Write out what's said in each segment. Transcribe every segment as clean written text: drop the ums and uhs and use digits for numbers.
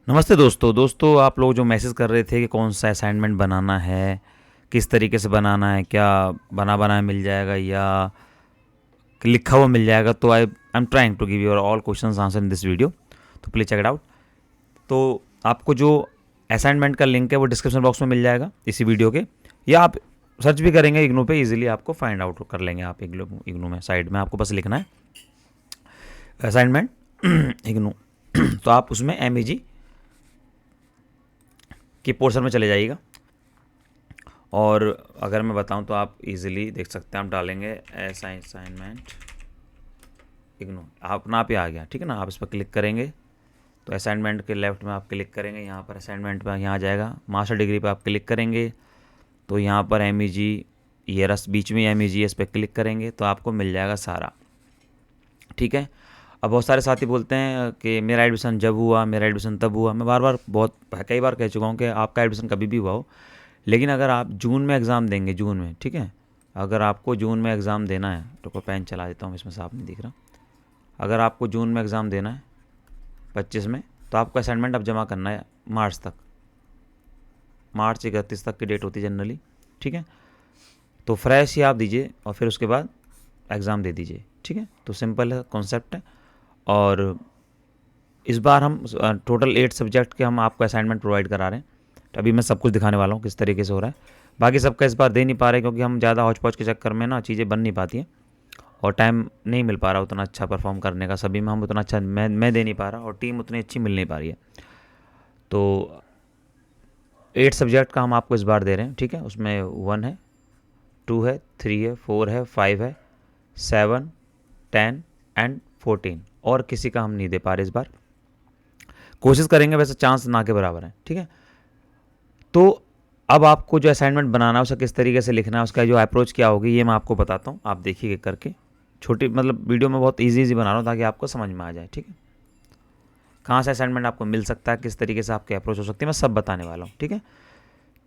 नमस्ते दोस्तों आप लोग जो मैसेज कर रहे थे कि कौन सा असाइनमेंट बनाना है, किस तरीके से बनाना है, क्या बना बनाया मिल जाएगा या लिखा हुआ मिल जाएगा, तो I am trying to give your all questions answer in this video, तो प्लीज़ चेक इट आउट। तो आपको जो असाइनमेंट का लिंक है वो डिस्क्रिप्शन बॉक्स में मिल जाएगा इसी वीडियो के, या आप सर्च भी करेंगे इग्नू पे, इजीली आपको फाइंड आउट कर लेंगे। आप इग्नू में साइड में आपको बस लिखना है असाइनमेंट इग्नू तो आप उसमें MEG के पोर्शन में चले जाइएगा। और अगर मैं बताऊं तो आप इजीली देख सकते हैं, आप डालेंगे असाइनमेंट इग्नू, अपना आप ही आ गया, ठीक है ना। आप इस पर क्लिक करेंगे तो असाइनमेंट के लेफ्ट में आप क्लिक करेंगे, यहाँ पर असाइनमेंट पर यहाँ आ जाएगा। मास्टर डिग्री पर आप क्लिक करेंगे तो यहाँ पर MEG, ये रस बीच में MEG, इस पर क्लिक करेंगे तो आपको मिल जाएगा सारा, ठीक है। अब बहुत सारे साथी बोलते हैं कि मेरा एडमिशन जब हुआ, मेरा एडमिशन तब हुआ। मैं कई बार कह चुका हूँ कि आपका एडमिशन कभी भी हुआ हो, लेकिन अगर आप जून में एग्ज़ाम देंगे, जून में, ठीक है, अगर आपको जून में एग्ज़ाम देना है तो कोई पेन चला देता हूँ, इसमें साफ नहीं दिख रहा। अगर आपको जून में एग्ज़ाम देना है 25 में, तो आपको असाइनमेंट अब जमा करना है मार्च तक, मार्च 31 तक की डेट होती है जनरली, ठीक है। तो फ्रेश ही आप दीजिए और फिर उसके बाद एग्ज़ाम दे दीजिए, ठीक है। तो सिंपल है, कॉन्सेप्ट है। और इस बार हम टोटल 8 सब्जेक्ट के हम आपको असाइनमेंट प्रोवाइड करा रहे हैं। तो अभी मैं सब कुछ दिखाने वाला हूँ किस तरीके से हो रहा है। बाकी सबका इस बार दे नहीं पा रहे क्योंकि हम ज़्यादा हौच पौच के चक्कर में ना चीज़ें बन नहीं पाती हैं और टाइम नहीं मिल पा रहा उतना अच्छा परफॉर्म करने का। सभी में हम उतना अच्छा मैं दे नहीं पा रहा और टीम उतनी अच्छी मिल नहीं पा रही है। तो 8 सब्जेक्ट का हम आपको इस बार दे रहे हैं, ठीक है। उसमें 1 है, 2 है, 3 है, 4 है, 5 है, 7, 10 एंड 14, और किसी का हम नहीं दे पा रहे इस बार। कोशिश करेंगे, वैसे चांस ना के बराबर है, ठीक है। तो अब आपको जो असाइनमेंट बनाना है उसे किस तरीके से लिखना है, उसका जो अप्रोच क्या होगी, ये मैं आपको बताता हूँ। आप देखिए करके, छोटी मतलब वीडियो में बहुत इजी बना रहा हूँ ताकि आपको समझ में आ जाए, ठीक है। कहाँ से असाइनमेंट आपको मिल सकता है, किस तरीके से आपकी अप्रोच हो सकती है, मैं सब बताने वाला हूँ, ठीक है।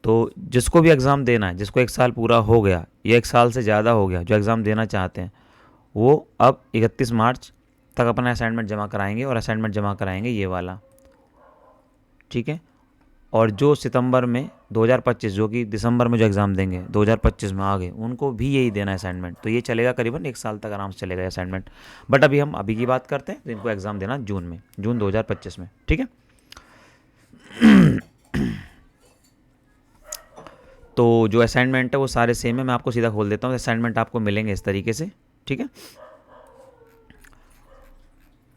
तो जिसको भी एग्ज़ाम देना है, जिसको 1 साल पूरा हो गया या 1 साल से ज़्यादा हो गया, जो एग्ज़ाम देना चाहते हैं, वो अब 31 मार्च तक अपना असाइनमेंट जमा कराएंगे, और असाइनमेंट जमा कराएंगे ये वाला, ठीक है। और जो सितंबर में 2025, जो कि दिसंबर में जो एग्ज़ाम देंगे 2025 में आगे, उनको भी यही देना है असाइनमेंट। तो ये चलेगा करीबन 1 साल तक आराम से चलेगा असाइनमेंट। बट अभी हम अभी की बात करते हैं, तो इनको एग्ज़ाम देना जून में, जून 2025 में, ठीक है। तो जो असाइनमेंट है वो सारे सेम है, मैं आपको सीधा खोल देता हूँ। असाइनमेंट आपको मिलेंगे इस तरीके से, ठीक है।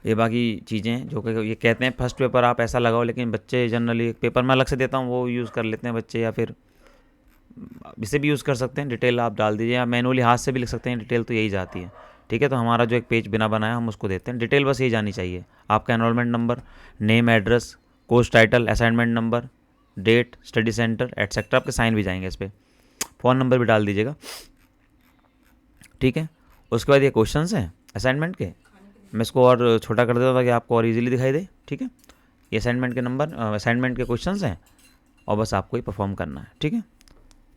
ये बाकी चीज़ें जो कि ये कहते हैं फर्स्ट पेपर आप ऐसा लगाओ, लेकिन बच्चे जनरली पेपर मैं अलग से देता हूँ वो यूज़ कर लेते हैं बच्चे, या फिर इसे भी यूज़ कर सकते हैं। डिटेल आप डाल दीजिए, या मैनुअली हाथ से भी लिख सकते हैं, डिटेल तो यही जाती है, ठीक है। तो हमारा जो एक पेज बिना बनाया हम उसको देते हैं, डिटेल बस यही जानी चाहिए। आपका enrolment number, name, address, course title, assignment number, date, study centre etcetera, आपके साइन भी जाएंगे इस पर, फ़ोन नंबर भी डाल दीजिएगा, ठीक है। उसके बाद ये क्वेश्चन हैं असाइनमेंट के, मैं इसको और छोटा कर देता हूँ ताकि आपको और इजीली दिखाई दे, ठीक है। ये असाइनमेंट के नंबर, असाइनमेंट के क्वेश्चंस हैं, और बस आपको ही परफॉर्म करना है, ठीक है।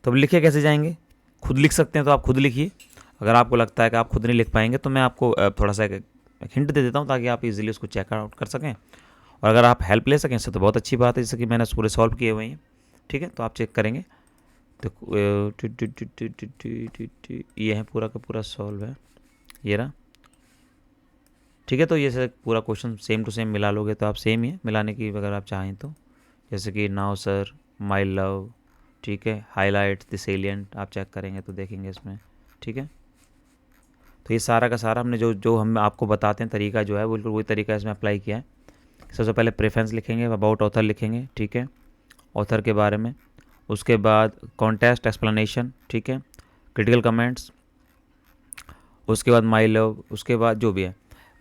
तो अब लिखे कैसे जाएंगे, खुद लिख सकते हैं तो आप खुद लिखिए। अगर आपको लगता है कि आप खुद नहीं लिख पाएंगे तो मैं आपको थोड़ा सा एक हिंट दे देता हूँ ताकि आप इजीली उसको चेक आउट कर सकें। और अगर आप हेल्प ले सकें इससे तो बहुत अच्छी बात है, जैसे कि मैंने पूरे सॉल्व किए हुए हैं, ठीक है। तो आप चेक करेंगे तो ये है पूरा का पूरा सॉल्व है, ये रहा, ठीक है। तो ये सर पूरा क्वेश्चन सेम टू सेम मिला लोगे तो आप सेम ही है, मिलाने की अगर आप चाहें तो, जैसे कि नाउ सर, माई लव, ठीक है, हाईलाइट द सेलिएंट, आप चेक करेंगे तो देखेंगे इसमें, ठीक है। तो ये सारा का सारा हमने जो जो हम आपको बताते हैं तरीका जो है बिल्कुल वही तरीका इसमें अप्लाई किया है। सबसे पहले प्रेफरेंस लिखेंगे, अबाउट ऑथर लिखेंगे, ठीक है, ऑथर के बारे में। उसके बाद कॉन्टेक्स्ट एक्सप्लेनेशन, ठीक है, क्रिटिकल कमेंट्स, उसके बाद माई लव, उसके बाद जो भी है।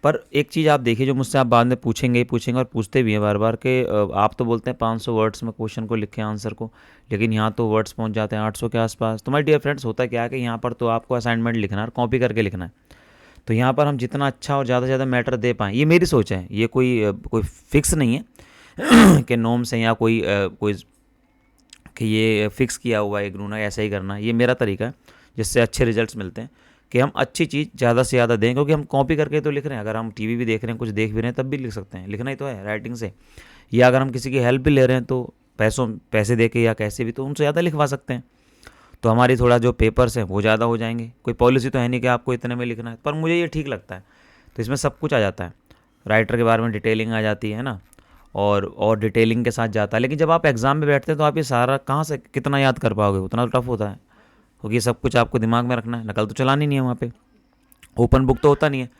पर एक चीज़ आप देखिए जो मुझसे आप बाद में पूछेंगे ही पूछेंगे और पूछते भी हैं बार बार कि आप तो बोलते हैं 500 वर्ड्स में क्वेश्चन को लिखें आंसर को, लेकिन यहाँ तो वर्ड्स पहुँच जाते हैं 800 के आसपास। तो माय डियर फ्रेंड्स, होता क्या है कि यहाँ पर तो आपको असाइनमेंट लिखना है और कॉपी करके लिखना है। तो यहाँ पर हम जितना अच्छा और ज़्यादा से ज़्यादा मैटर दे पाएँ, ये मेरी सोच है, ये कोई फिक्स नहीं है कि नॉर्म्स हैं या कोई कि ये फिक्स किया हुआ है इग्नू ने ऐसा ही करना है। ये मेरा तरीका है जिससे अच्छे रिजल्ट्स मिलते हैं कि हम अच्छी चीज़ ज़्यादा से ज़्यादा दें, क्योंकि हम कॉपी करके तो लिख रहे हैं। अगर हम टीवी भी देख रहे हैं, कुछ देख भी रहे हैं, तब भी लिख सकते हैं, लिखना ही तो है राइटिंग से। या अगर हम किसी की हेल्प भी ले रहे हैं तो पैसे दे के या कैसे भी, तो उनसे ज़्यादा लिखवा सकते हैं। तो हमारी थोड़ा जो पेपर्स हैं वो ज़्यादा हो जाएंगे। कोई पॉलिसी तो है नहीं कि आपको इतने में लिखना है, पर मुझे ये ठीक लगता है। तो इसमें सब कुछ आ जाता है, राइटर के बारे में डिटेलिंग आ जाती है ना, और डिटेलिंग के साथ जाता है। लेकिन जब आप एग्ज़ाम में बैठते हैं तो आप ये सारा कहाँ से कितना याद कर पाओगे, उतना तो टफ होता है, क्योंकि सब कुछ आपको दिमाग में रखना है, नकल तो चलानी नहीं है वहाँ पे, ओपन बुक तो होता नहीं है।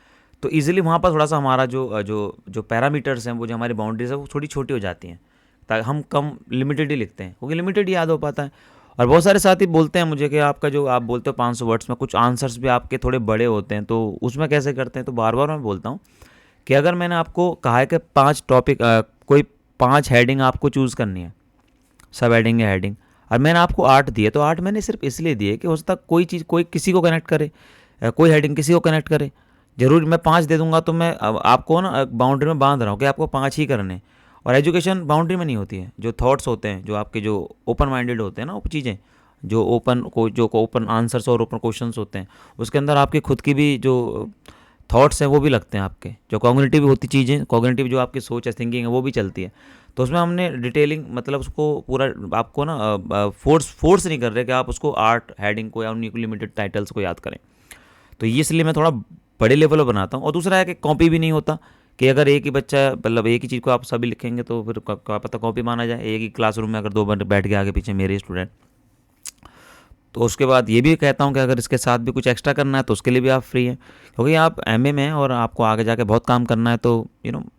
तो इजीली वहाँ पर थोड़ा सा हमारा जो जो जो पैरामीटर्स हैं, वो जो हमारी बाउंड्रीज है वो थोड़ी छोटी हो जाती हैं, ताकि हम कम लिमिटेड ही लिखते हैं, क्योंकि लिमिटेड याद हो पाता है। और बहुत सारे साथी बोलते हैं मुझे कि आपका जो आप बोलते हो 500 वर्ड्स में, कुछ आंसर्स भी आपके थोड़े बड़े होते हैं, तो उसमें कैसे करते हैं। तो बार बार मैं बोलता हूँ कि अगर मैंने आपको कहा है कि 5 टॉपिक, कोई 5 हेडिंग आपको चूज़ करनी है, सब हेडिंग या हेडिंग, और मैंने आपको 8 दिए, तो 8 मैंने सिर्फ इसलिए दिए कि हो सकता कोई चीज़ कोई किसी को कनेक्ट करे, कोई हेडिंग किसी को कनेक्ट करे। जरूर मैं 5 दे दूंगा तो मैं आपको ना बाउंड्री में बांध रहा हूँ कि आपको 5 ही करने। और एजुकेशन बाउंड्री में नहीं होती है, जो थॉट्स होते हैं, जो आपके जो ओपन माइंडेड होते हैं ना, वो चीज़ें जो ओपन आंसर्स और ओपन क्वेश्चंस होते हैं, उसके अंदर आपकी खुद की भी जो थॉट्स हैं वो भी लगते हैं आपके, जो कॉग्निटिव होती चीज़ें, कॉग्निटिव जो आपकी सोच है, थिंकिंग है, वो भी चलती है। तो उसमें हमने डिटेलिंग, मतलब उसको पूरा आपको ना फोर्स नहीं कर रहे कि आप उसको 8 हेडिंग को या उन्हीं को लिमिटेड टाइटल्स को याद करें। तो ये इसलिए मैं थोड़ा बड़े लेवल पर बनाता हूँ। और दूसरा है कि कॉपी भी नहीं होता, कि अगर एक ही बच्चा, मतलब एक ही चीज़ को आप सभी लिखेंगे तो फिर क्या पता कॉपी माना जाए। एक ही क्लासरूम में अगर 2 बंदे बैठ के आगे पीछे मेरे स्टूडेंट, तो उसके बाद ये भी कहता हूँ कि अगर इसके साथ भी कुछ एक्स्ट्रा करना है तो उसके लिए भी आप फ्री हैं, क्योंकि आप एमए में हैं और आपको आगे जाके बहुत काम करना है। तो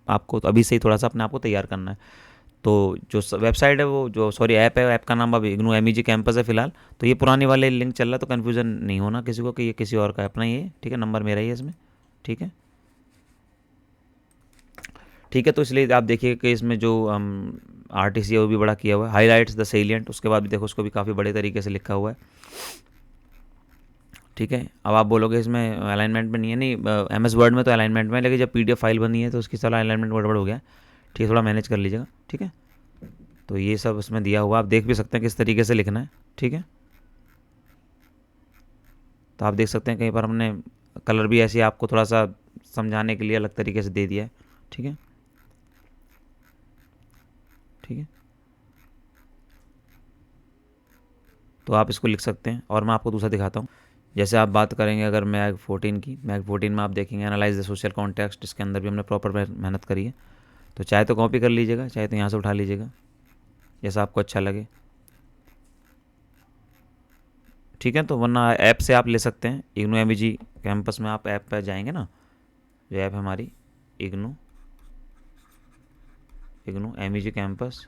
आपको तो अभी से ही थोड़ा सा अपने आप को तैयार करना है। तो जो वेबसाइट है वो, जो सॉरी ऐप है, ऐप का नाम अब इग्नू MEG कैंपस है फिलहाल। तो ये पुराने वाले लिंक चल रहा है, तो कन्फ्यूज़न नहीं होना किसी को कि ये किसी और का है, अपना ही है, ठीक है। नंबर मेरा ही है इसमें, ठीक है, ठीक है। तो इसलिए आप देखिए कि इसमें जो RTC है वो भी बड़ा किया हुआ है, हाईलाइट्स द सेलिएंट, उसके बाद भी देखो उसको भी काफ़ी बड़े तरीके से लिखा हुआ है, ठीक है। अब आप बोलोगे इसमें अलाइनमेंट में नहीं है, नहीं MS वर्ड में तो अलाइनमेंट में है, लेकिन जब PDF फाइल बनी है तो उसकी सारा अलाइनमेंट गड़बड़ हो गया, ठीक है, थोड़ा मैनेज कर लीजिएगा, ठीक है। तो ये सब इसमें दिया हुआ, आप देख भी सकते हैं किस तरीके से लिखना है, ठीक है। तो आप देख सकते हैं कहीं पर हमने कलर भी ऐसे आपको थोड़ा सा समझाने के लिए अलग तरीके से दे दिया है, ठीक है, ठीक है। तो आप इसको लिख सकते हैं। और मैं आपको दूसरा दिखाता हूँ, जैसे आप बात करेंगे अगर मैग 14 की, मैग 14 में आप देखेंगे एनालाइज द सोशल कॉन्टेक्स्ट, इसके अंदर भी हमने प्रॉपर मेहनत करी है। तो चाहे तो कॉपी कर लीजिएगा, चाहे तो यहाँ से उठा लीजिएगा, जैसा आपको अच्छा लगे, ठीक है। तो वरना ऐप से आप ले सकते हैं, इग्नू MEG कैंपस में आप ऐप पर जाएंगे ना, जो ऐप है हमारी इग्नू MEG कैंपस,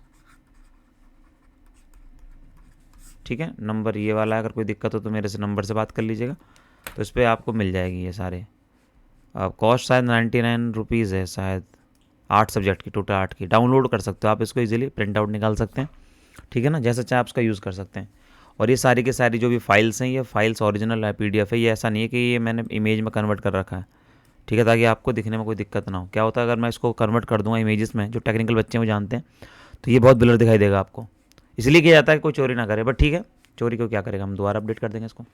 ठीक है। नंबर ये वाला है, अगर कोई दिक्कत हो तो मेरे से नंबर से बात कर लीजिएगा, तो इस पर आपको मिल जाएगी ये सारे। अब कॉस्ट शायद 99 रुपीज़ है शायद, 8 सब्जेक्ट की, टोटल 8 की। डाउनलोड कर सकते हो आप इसको, इजीली प्रिंट आउट निकाल सकते हैं, ठीक है ना, जैसा चाहे आप उसका यूज़ कर सकते हैं। और ये सारी की सारी जो भी फाइल्स हैं, ये फाइल्स ओरिजिनल है, PDF है, ये ऐसा नहीं है कि ये मैंने इमेज में कन्वर्ट कर रखा है, ठीक है, ताकि आपको दिखने में कोई दिक्कत ना हो। क्या होता है अगर मैं इसको कन्वर्ट कर दूंगा इमेजेस में, जो टेक्निकल बच्चे वो जानते हैं, तो ये बहुत ब्लर दिखाई देगा आपको, इसलिए किया जाता है कि कोई चोरी ना करे। बट ठीक है, चोरी को क्या करेगा, हम दोबारा अपडेट कर देंगे इसको।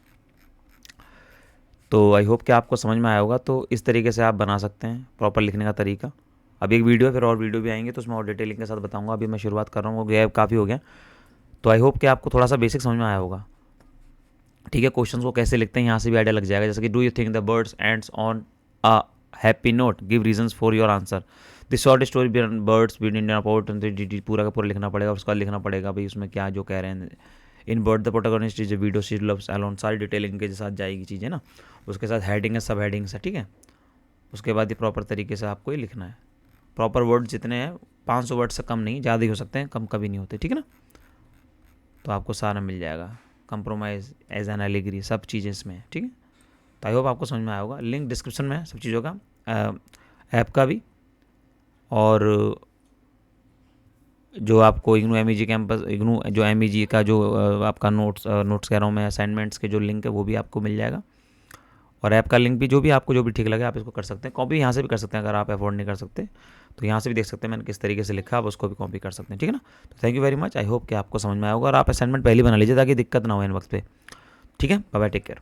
तो आई होप कि आपको समझ में आया होगा। तो इस तरीके से आप बना सकते हैं प्रॉपर लिखने का तरीका। अभी एक वीडियो, फिर और वीडियो भी आएंगे तो उसमें और डिटेलिंग के साथ बताऊंगा। अभी मैं शुरुआत कर रहा हूँ, गैप काफ़ी हो गया। तो आई होप कि आपको थोड़ा सा बेसिक समझ में आया होगा, ठीक है। क्वेश्चंस को कैसे लिखते हैं यहाँ से भी आइडिया लग जाएगा, जैसे कि do you think the birds ends on a happy note, give reasons for your answer, this short story birds beat Indian about, पूरा का पूरा लिखना पड़ेगा। उसका लिखना पड़ेगा भाई उसमें क्या जो कह रहे हैं, in bird the protagonist is video she loves alone, सारी डिटेलिंग के साथ जाएगी चीज़ें ना, उसके साथ हेडिंग है, सब हेडिंग्स है, ठीक है। उसके बाद ये प्रॉपर तरीके से आपको ये लिखना है। प्रॉपर वर्ड जितने हैं 500 वर्ड से कम नहीं, ज़्यादा ही हो सकते हैं, कम कभी नहीं होते, ठीक है ना। तो आपको सारा मिल जाएगा, कंप्रोमाइज़ एज एन एलिगरी, सब चीज़ें इसमें है, ठीक है। तो आई होप आपको समझ में आया होगा। लिंक डिस्क्रिप्शन में है सब चीज़ों का, ऐप का भी, और जो आपको इग्नू MEG कैंपस, इग्नू जो MEG का जो आपका नोट्स कह रहा हूँ मैं, असाइनमेंट्स के जो लिंक है वो भी आपको मिल जाएगा। और ऐप का लिंक भी, जो भी आपको जो भी ठीक लगे आप इसको कर सकते हैं। कॉपी यहाँ से भी कर सकते हैं, अगर आप अफोर्ड नहीं कर सकते तो यहाँ से भी देख सकते हैं मैंने किस तरीके से लिखा, आप उसको भी कॉपी कर सकते हैं, ठीक है ना। तो thank you very much, I hope कि आपको समझ में आया होगा। और आप असाइनमेंट पहले बना लीजिए ताकि दिक्कत ना हो इन वक्त पे, ठीक है। Bye bye, take care.